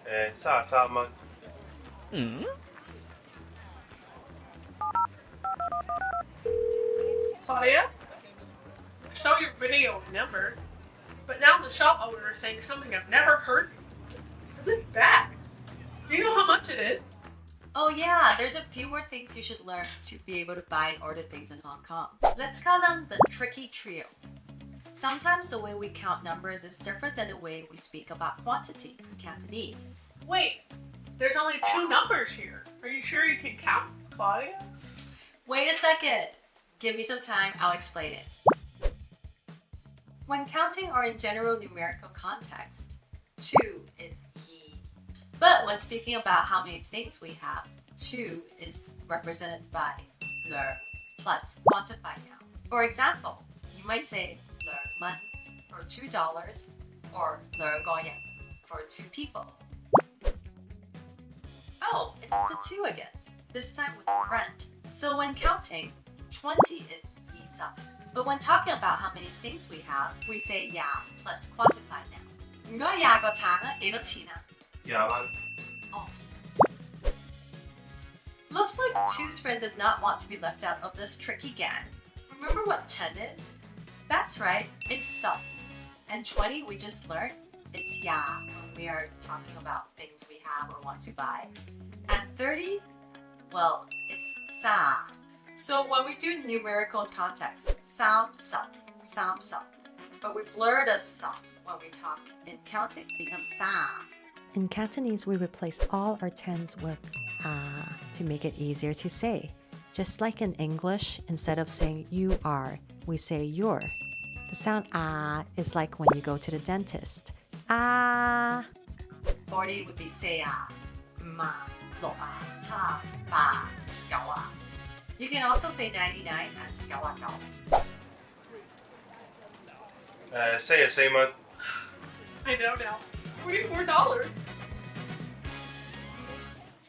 33蚊。嗯 Claudia, I saw your video of numbers, but now the shop owner is saying something I've never heard before. This bag. Do you know how much it is? Oh yeah, there's a few more things you should learn to be able to buy and order things in Hong Kong. Let's call them the tricky trio. Sometimes the way we count numbers is different than the way we speak about quantity in Cantonese. Wait, there's only 2 numbers here. Are you sure you can count, Claudia? Wait a second. Give me some time, I'll explain it. When counting or in general numerical context, 2 is yi. But when speaking about how many things we have, 2 is represented by le plus quantified noun. For example, you might say le man for $2 or le goyen for 2 people. Oh, it's the 2 again, this time with a friend. So when counting, 20 is isa. But when talking about how many things we have, we say ya plus quantified noun. 如果廿個橙啊，幾多錢啊？ 20蚊。 Oh. Looks like Two's friend does not want to be left out of this tricky gang. Remember what 10 is? That's right, it's some. And 20 we just learned, it's ya when we are talking about things we have or want to buy. And 30, well, it's sa. So when we do numerical context, sam, sam. But we blur the some when we talk in counting, it becomes sa. In Cantonese, we replace all our tens with to make it easier to say. Just like in English, instead of saying you are, we say you're. The sound is like when you go to the dentist. 40 would be say ma, lo cha, ba, gao. You can also say 99 as gao gao. 44蚊。I know now. $44.